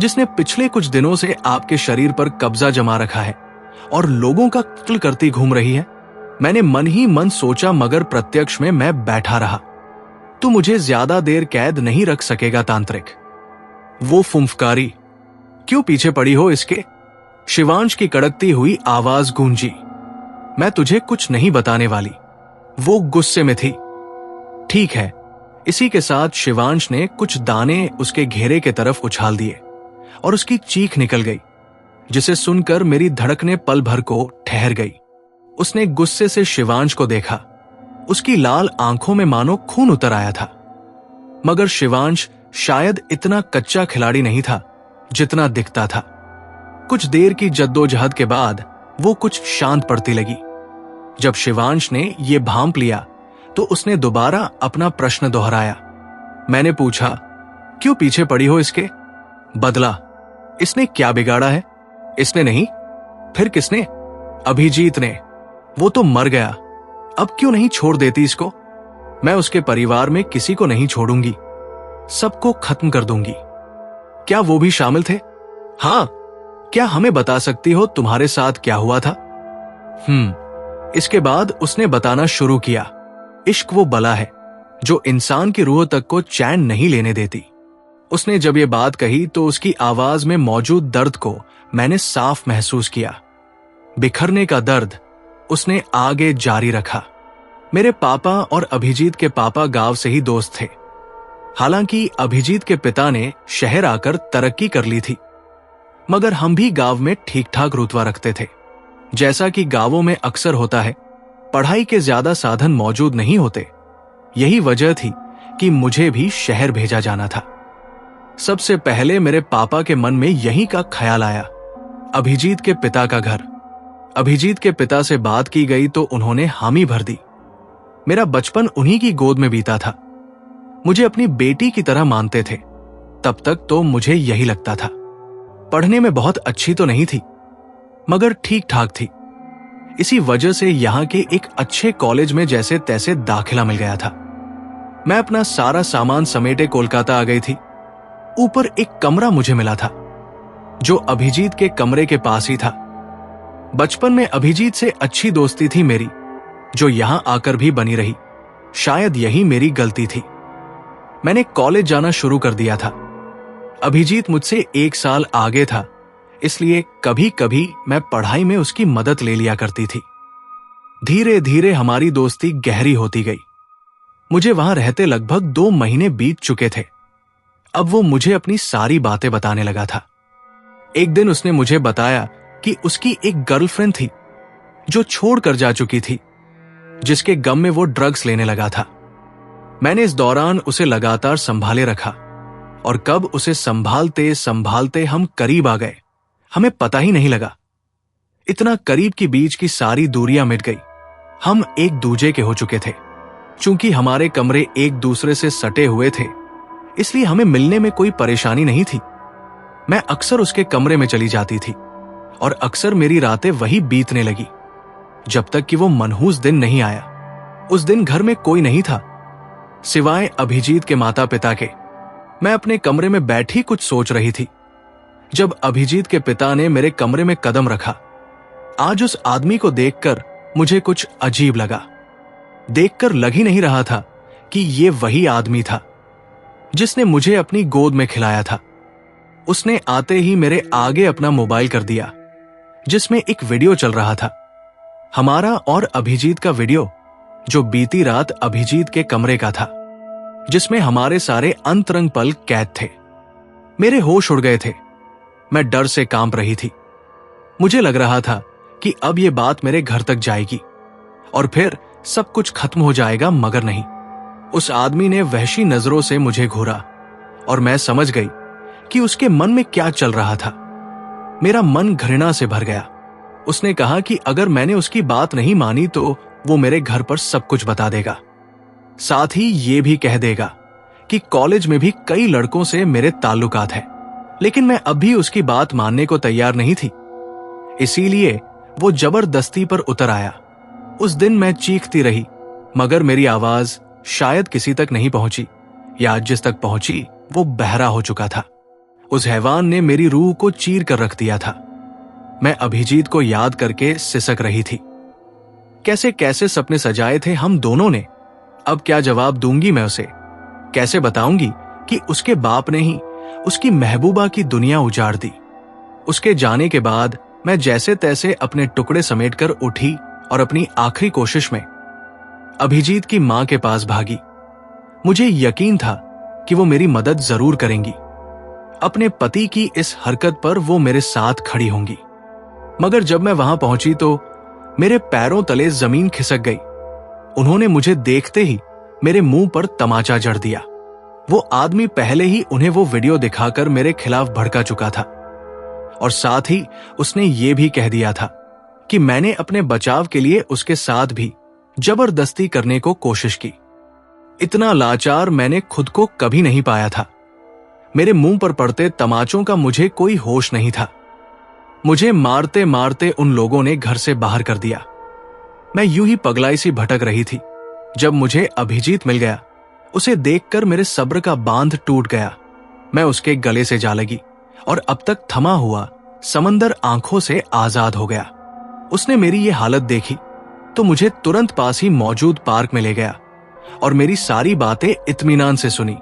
जिसने पिछले कुछ दिनों से आपके शरीर पर कब्जा जमा रखा है और लोगों का कत्ल करती घूम रही है। मैंने मन ही मन सोचा, मगर प्रत्यक्ष में मैं बैठा रहा। तू मुझे ज्यादा देर कैद नहीं रख सकेगा तांत्रिक। वो फुंफकारी, क्यों पीछे पड़ी हो इसके? शिवांश की कड़कती हुई आवाज गूंजी। मैं तुझे कुछ नहीं बताने वाली। वो गुस्से में थी। ठीक है। इसी के साथ शिवांश ने कुछ दाने उसके घेरे की तरफ उछाल दिए और उसकी चीख निकल गई, जिसे सुनकर मेरी धड़कनें पल भर को ठहर गई। उसने गुस्से से शिवांश को देखा। उसकी लाल आंखों में मानो खून उतर आया था, मगर शिवांश शायद इतना कच्चा खिलाड़ी नहीं था जितना दिखता था। कुछ देर की जद्दोजहद के बाद वो कुछ शांत पड़ती लगी। जब शिवांश ने ये भांप लिया तो उसने दोबारा अपना प्रश्न दोहराया। मैंने पूछा, क्यों पीछे पड़ी हो इसके? बदला, इसने क्या बिगाड़ा है? इसने नहीं, फिर किसने? अभिजीत ने। वो तो मर गया, अब क्यों नहीं छोड़ देती इसको? मैं उसके परिवार में किसी को नहीं छोड़ूंगी, सबको खत्म कर दूंगी। क्या वो भी शामिल थे? हाँ। क्या हमें बता सकती हो तुम्हारे साथ क्या हुआ था? इसके बाद उसने बताना शुरू किया। इश्क वो बला है जो इंसान की रूह तक को चैन नहीं लेने देती। उसने जब ये बात कही तो उसकी आवाज में मौजूद दर्द को मैंने साफ महसूस किया। बिखरने का दर्द उसने आगे जारी रखा। मेरे पापा और अभिजीत के पापा गांव से ही दोस्त थे। हालांकि अभिजीत के पिता ने शहर आकर तरक्की कर ली थी, मगर हम भी गांव में ठीक ठाक रुतबा रखते थे। जैसा कि गांवों में अक्सर होता है, पढ़ाई के ज्यादा साधन मौजूद नहीं होते। यही वजह थी कि मुझे भी शहर भेजा जाना था। सबसे पहले मेरे पापा के मन में यही का ख्याल आया, अभिजीत के पिता का घर। अभिजीत के पिता से बात की गई तो उन्होंने हामी भर दी। मेरा बचपन उन्हीं की गोद में बीता था। मुझे अपनी बेटी की तरह मानते थे। तब तक तो मुझे यही लगता था। पढ़ने में बहुत अच्छी तो नहीं थी, मगर ठीक ठाक थी। इसी वजह से यहां के एक अच्छे कॉलेज में जैसे तैसे दाखिला मिल गया था। मैं अपना सारा सामान समेटे कोलकाता आ गई थी। ऊपर एक कमरा मुझे मिला था, जो अभिजीत के कमरे के पास ही था। बचपन में अभिजीत से अच्छी दोस्ती थी मेरी, जो यहां आकर भी बनी रही। शायद यही मेरी गलती थी। मैंने कॉलेज जाना शुरू कर दिया था। अभिजीत मुझसे 1 साल आगे था, इसलिए कभी कभी मैं पढ़ाई में उसकी मदद ले लिया करती थी। धीरे धीरे हमारी दोस्ती गहरी होती गई। मुझे वहां रहते लगभग 2 महीने बीत चुके थे। अब वो मुझे अपनी सारी बातें बताने लगा था। एक दिन उसने मुझे बताया कि उसकी एक गर्लफ्रेंड थी जो छोड़कर जा चुकी थी, जिसके गम में वो ड्रग्स लेने लगा था। मैंने इस दौरान उसे लगातार संभाले रखा और कब उसे संभालते संभालते हम करीब आ गए, हमें पता ही नहीं लगा। इतना करीब कि बीच की सारी दूरियां मिट गई। हम एक दूजे के हो चुके थे। चूंकि हमारे कमरे एक दूसरे से सटे हुए थे, इसलिए हमें मिलने में कोई परेशानी नहीं थी। मैं अक्सर उसके कमरे में चली जाती थी और अक्सर मेरी रातें वही बीतने लगी, जब तक कि वो मनहूस दिन नहीं आया। उस दिन घर में कोई नहीं था सिवाय अभिजीत के माता पिता के। मैं अपने कमरे में बैठी कुछ सोच रही थी जब अभिजीत के पिता ने मेरे कमरे में कदम रखा। आज उस आदमी को देखकर मुझे कुछ अजीब लगा। देखकर लग ही नहीं रहा था कि ये वही आदमी था जिसने मुझे अपनी गोद में खिलाया था। उसने आते ही मेरे आगे अपना मोबाइल कर दिया, जिसमें एक वीडियो चल रहा था, हमारा और अभिजीत का वीडियो, जो बीती रात अभिजीत के कमरे का था, जिसमें हमारे सारे अंतरंग पल कैद थे। मेरे होश उड़ गए थे। मैं डर से कांप रही थी। मुझे लग रहा था कि अब यह बात मेरे घर तक जाएगी और फिर सब कुछ खत्म हो जाएगा, मगर नहीं। उस आदमी ने वहशी नजरों से मुझे घूरा और मैं समझ गई कि उसके मन में क्या चल रहा था। मेरा मन घृणा से भर गया। उसने कहा कि अगर मैंने उसकी बात नहीं मानी तो वो मेरे घर पर सब कुछ बता देगा। साथ ही ये भी कह देगा कि कॉलेज में भी कई लड़कों से मेरे ताल्लुकात हैं। लेकिन मैं अब भी उसकी बात मानने को तैयार नहीं थी, इसीलिए वो जबरदस्ती पर उतर आया। उस दिन मैं चीखती रही, मगर मेरी आवाज शायद किसी तक नहीं पहुंची, या जिस तक पहुंची वो बहरा हो चुका था। उस हैवान ने मेरी रूह को चीर कर रख दिया था। मैं अभिजीत को याद करके सिसक रही थी। कैसे कैसे सपने सजाए थे हम दोनों ने। अब क्या जवाब दूंगी मैं उसे? कैसे बताऊंगी कि उसके बाप ने ही उसकी महबूबा की दुनिया उजाड़ दी? उसके जाने के बाद मैं जैसे तैसे अपने टुकड़े समेटकर उठी और अपनी आखिरी कोशिश में अभिजीत की मां के पास भागी। मुझे यकीन था कि वो मेरी मदद जरूर करेंगी। अपने पति की इस हरकत पर वो मेरे साथ खड़ी होंगी। मगर जब मैं वहां पहुंची तो मेरे पैरों तले जमीन खिसक गई। उन्होंने मुझे देखते ही मेरे मुंह पर तमाचा जड़ दिया। वो आदमी पहले ही उन्हें वो वीडियो दिखाकर मेरे खिलाफ भड़का चुका था और साथ ही उसने ये भी कह दिया था कि मैंने अपने बचाव के लिए उसके साथ भी जबरदस्ती करने को कोशिश की। इतना लाचार मैंने खुद को कभी नहीं पाया था। मेरे मुंह पर पड़ते तमाचों का मुझे कोई होश नहीं था। मुझे मारते मारते उन लोगों ने घर से बाहर कर दिया। मैं यूं ही पगलाई सी भटक रही थी जब मुझे अभिजीत मिल गया। उसे देखकर मेरे सब्र का बांध टूट गया। मैं उसके गले से जा लगी और अब तक थमा हुआ समंदर आंखों से आजाद हो गया। उसने मेरी ये हालत देखी तो मुझे तुरंत पास ही मौजूद पार्क में ले गया और मेरी सारी बातें इत्मीनान से सुनी।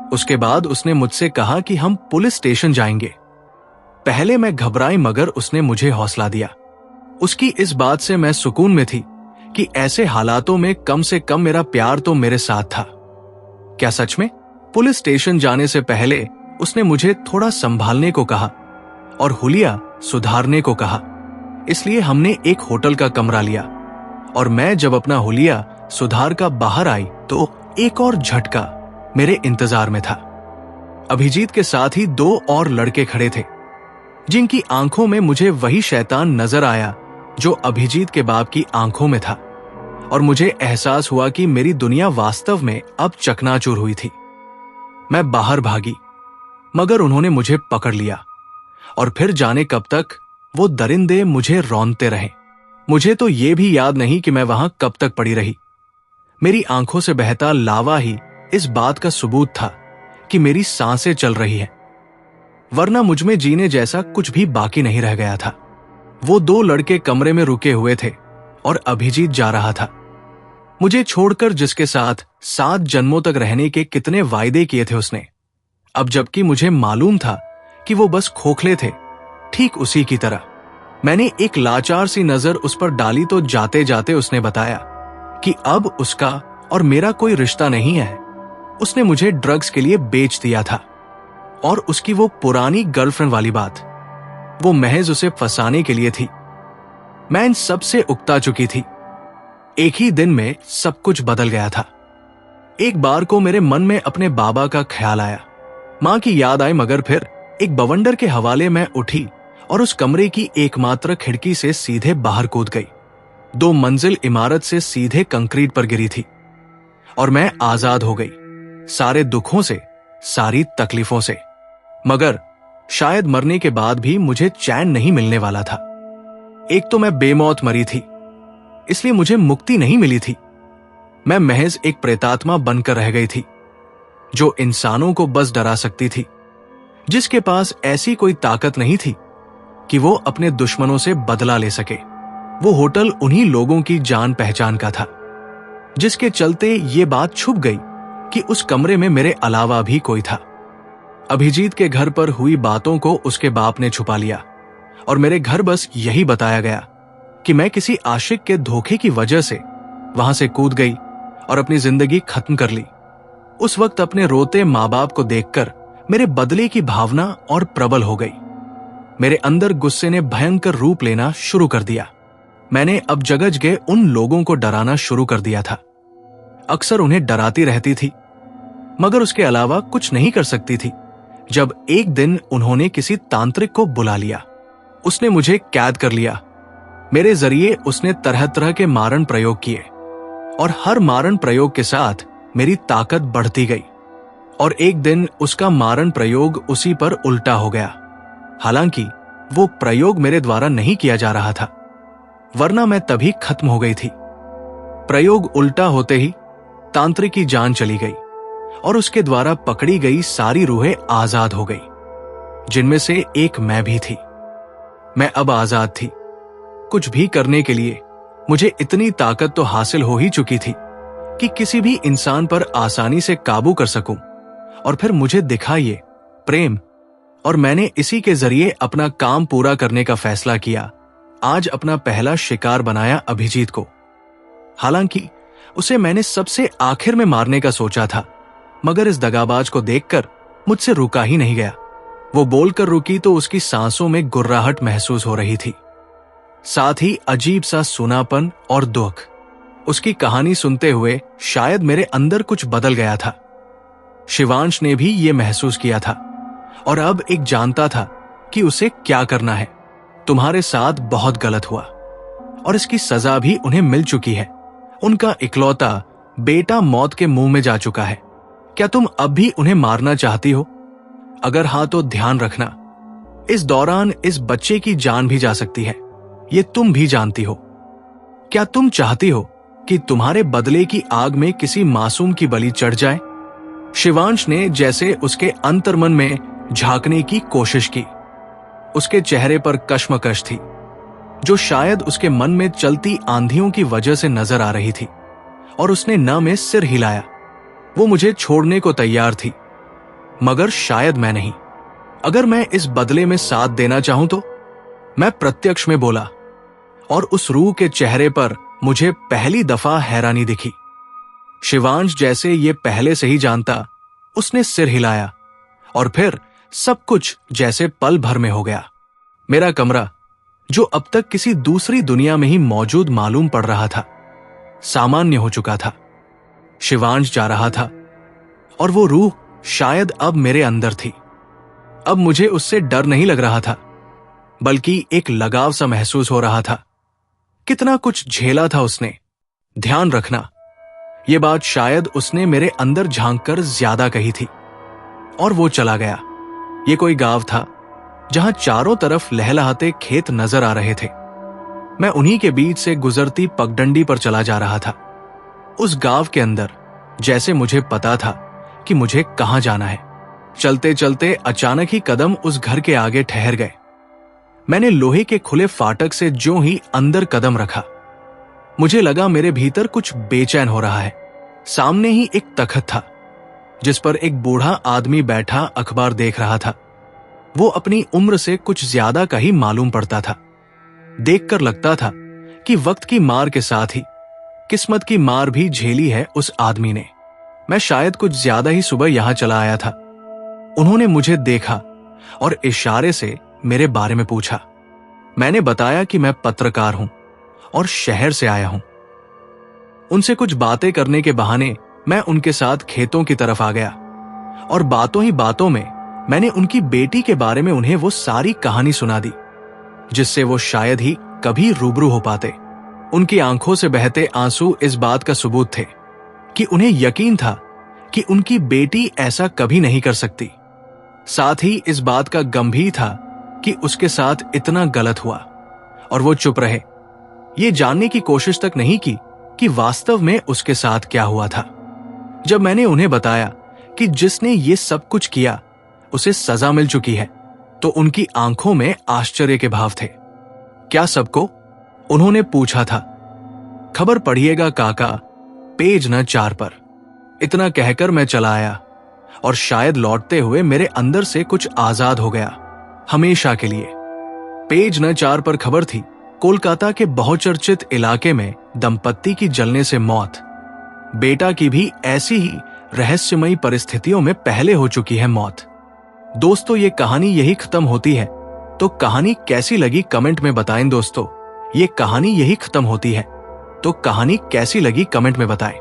उसके बाद उसने मुझसे कहा कि हम पुलिस स्टेशन जाएंगे। पहले मैं घबराई, मगर उसने मुझे हौसला दिया। उसकी इस बात से मैं सुकून में थी कि ऐसे हालातों में कम से कम मेरा प्यार तो मेरे साथ था। क्या सच में? पुलिस स्टेशन जाने से पहले उसने मुझे थोड़ा संभालने को कहा और हुलिया सुधारने को कहा। इसलिए हमने एक होटल का कमरा लिया और मैं जब अपना हुलिया सुधार का बाहर आई तो एक और झटका मेरे इंतजार में था। अभिजीत के साथ ही 2 और लड़के खड़े थे, जिनकी आंखों में मुझे वही शैतान नजर आया जो अभिजीत के बाप की आंखों में था, और मुझे एहसास हुआ कि मेरी दुनिया वास्तव में अब चकनाचूर हुई थी। मैं बाहर भागी, मगर उन्होंने मुझे पकड़ लिया और फिर जाने कब तक वो दरिंदे मुझे रौंदते रहे। मुझे तो ये भी याद नहीं कि मैं वहां कब तक पड़ी रही। मेरी आंखों से बहता लावा ही इस बात का सबूत था कि मेरी सांसें चल रही हैं, वरना मुझ में जीने जैसा कुछ भी बाकी नहीं रह गया था। वो दो लड़के कमरे में रुके हुए थे और अभिजीत जा रहा था। मुझे छोड़कर जिसके साथ 7 जन्मों तक रहने के कितने वायदे किए थे उसने, अब जबकि मुझे मालूम था कि वो बस खोखले थे, ठीक उसी की तरह मैंने एक लाचार सी नजर उस पर डाली तो जाते जाते उसने बताया कि अब उसका और मेरा कोई रिश्ता नहीं है। उसने मुझे ड्रग्स के लिए बेच दिया था और उसकी वो पुरानी गर्लफ्रेंड वाली बात, वो महज उसे फंसाने के लिए थी। मैं इन सब से उकता चुकी थी। एक ही दिन में सब कुछ बदल गया था। एक बार को मेरे मन में अपने बाबा का ख्याल आया, मां की याद आई, मगर फिर एक बवंडर के हवाले मैं उठी और उस कमरे की एकमात्र खिड़की से सीधे बाहर कूद गई। 2 मंजिल इमारत से सीधे कंक्रीट पर गिरी थी और मैं आजाद हो गई, सारे दुखों से, सारी तकलीफों से। मगर शायद मरने के बाद भी मुझे चैन नहीं मिलने वाला था। एक तो मैं बेमौत मरी थी, इसलिए मुझे मुक्ति नहीं मिली थी। मैं महज एक प्रेतात्मा बनकर रह गई थी, जो इंसानों को बस डरा सकती थी, जिसके पास ऐसी कोई ताकत नहीं थी कि वो अपने दुश्मनों से बदला ले सके। वो होटल उन्हीं लोगों की जान पहचान का था, जिसके चलते ये बात छुप गई कि उस कमरे में मेरे अलावा भी कोई था। अभिजीत के घर पर हुई बातों को उसके बाप ने छुपा लिया और मेरे घर बस यही बताया गया कि मैं किसी आशिक के धोखे की वजह से वहां से कूद गई और अपनी जिंदगी खत्म कर ली। उस वक्त अपने रोते माँ बाप को देखकर मेरे बदले की भावना और प्रबल हो गई। मेरे अंदर गुस्से ने भयंकर रूप लेना शुरू कर दिया। मैंने अब जगज गए उन लोगों को डराना शुरू कर दिया था। अक्सर उन्हें डराती रहती थी, मगर उसके अलावा कुछ नहीं कर सकती थी। जब एक दिन उन्होंने किसी तांत्रिक को बुला लिया, उसने मुझे कैद कर लिया। मेरे जरिए उसने तरह तरह के मारण प्रयोग किए और हर मारण प्रयोग के साथ मेरी ताकत बढ़ती गई और एक दिन उसका मारण प्रयोग उसी पर उल्टा हो गया। हालांकि वो प्रयोग मेरे द्वारा नहीं किया जा रहा था, वरना मैं तभी खत्म हो गई थी। प्रयोग उल्टा होते ही तांत्रिक की जान चली गई और उसके द्वारा पकड़ी गई सारी रूहें आजाद हो गई, जिनमें से एक मैं भी थी। मैं अब आजाद थी। कुछ भी करने के लिए मुझे इतनी ताकत तो हासिल हो ही चुकी थी कि किसी भी इंसान पर आसानी से काबू कर सकूं। और फिर मुझे दिखा ये प्रेम, और मैंने इसी के जरिए अपना काम पूरा करने का फैसला किया। आज अपना पहला शिकार बनाया अभिजीत को। हालांकि उसे मैंने सबसे आखिर में मारने का सोचा था, मगर इस दगाबाज को देखकर मुझसे रुका ही नहीं गया। वो बोलकर रुकी तो उसकी सांसों में गुर्राहट महसूस हो रही थी, साथ ही अजीब सा सूनापन और दुख। उसकी कहानी सुनते हुए शायद मेरे अंदर कुछ बदल गया था। शिवांश ने भी ये महसूस किया था और अब एक जानता था कि उसे क्या करना है। तुम्हारे साथ बहुत गलत हुआ और इसकी सजा भी उन्हें मिल चुकी है। उनका इकलौता बेटा मौत के मुंह में जा चुका है। क्या तुम अब भी उन्हें मारना चाहती हो? अगर हां तो ध्यान रखना, इस दौरान इस बच्चे की जान भी जा सकती है, ये तुम भी जानती हो। क्या तुम चाहती हो कि तुम्हारे बदले की आग में किसी मासूम की बलि चढ़ जाए? शिवांश ने जैसे उसके अंतर्मन में झांकने की कोशिश की। उसके चेहरे पर कश्मकश थी, जो शायद उसके मन में चलती आंधियों की वजह से नजर आ रही थी, और उसने न में सिर हिलाया। वो मुझे छोड़ने को तैयार थी, मगर शायद मैं नहीं। अगर मैं इस बदले में साथ देना चाहूं तो? मैं प्रत्यक्ष में बोला, और उस रूह के चेहरे पर मुझे पहली दफा हैरानी दिखी। शिवांश जैसे ये पहले से ही जानता, उसने सिर हिलाया और फिर सब कुछ जैसे पल भर में हो गया। मेरा कमरा, जो अब तक किसी दूसरी दुनिया में ही मौजूद मालूम पड़ रहा था, सामान्य हो चुका था। शिवांश जा रहा था और वो रूह शायद अब मेरे अंदर थी। अब मुझे उससे डर नहीं लग रहा था, बल्कि एक लगाव सा महसूस हो रहा था। कितना कुछ झेला था उसने। ध्यान रखना, ये बात शायद उसने मेरे अंदर झांककर ज्यादा कही थी। और वो चला गया। ये कोई गांव था जहां चारों तरफ लहलहाते खेत नजर आ रहे थे। मैं उन्हीं के बीच से गुजरती पगडंडी पर चला जा रहा था। उस गांव के अंदर जैसे मुझे पता था कि मुझे कहां जाना है। चलते चलते अचानक ही कदम उस घर के आगे ठहर गए। मैंने लोहे के खुले फाटक से ज्यों ही अंदर कदम रखा, मुझे लगा मेरे भीतर कुछ बेचैन हो रहा है। सामने ही एक तख्त था जिस पर एक बूढ़ा आदमी बैठा अखबार देख रहा था। वो अपनी उम्र से कुछ ज्यादा का ही मालूम पड़ता था। देखकर लगता था कि वक्त की मार के साथ ही किस्मत की मार भी झेली है उस आदमी ने। मैं शायद कुछ ज्यादा ही सुबह यहां चला आया था। उन्होंने मुझे देखा और इशारे से मेरे बारे में पूछा। मैंने बताया कि मैं पत्रकार हूं और शहर से आया हूं। उनसे कुछ बातें करने के बहाने मैं उनके साथ खेतों की तरफ आ गया और बातों ही बातों में मैंने उनकी बेटी के बारे में उन्हें वो सारी कहानी सुना दी जिससे वो शायद ही कभी रूबरू हो पाते। उनकी आंखों से बहते आंसू इस बात का सबूत थे कि उन्हें यकीन था कि उनकी बेटी ऐसा कभी नहीं कर सकती। साथ ही इस बात का गम भी था कि उसके साथ इतना गलत हुआ और वो चुप रहे, ये जानने की कोशिश तक नहीं की कि वास्तव में उसके साथ क्या हुआ था। जब मैंने उन्हें बताया कि जिसने ये सब कुछ किया उसे सजा मिल चुकी है, तो उनकी आंखों में आश्चर्य के भाव थे। क्या सबको? उन्होंने पूछा था। खबर पढ़िएगा काका, पेज न 4 पर। इतना कहकर मैं चला आया और शायद लौटते हुए मेरे अंदर से कुछ आजाद हो गया, हमेशा के लिए। पेज न 4 पर खबर थी, कोलकाता के बहुचर्चित इलाके में दंपत्ति की जलने से मौत। बेटा की भी ऐसी ही रहस्यमयी परिस्थितियों में पहले हो चुकी है मौत। दोस्तों, ये कहानी यही खत्म होती है, तो कहानी कैसी लगी कमेंट में बताएं। दोस्तों, ये कहानी यही खत्म होती है, तो कहानी कैसी लगी कमेंट में बताएं।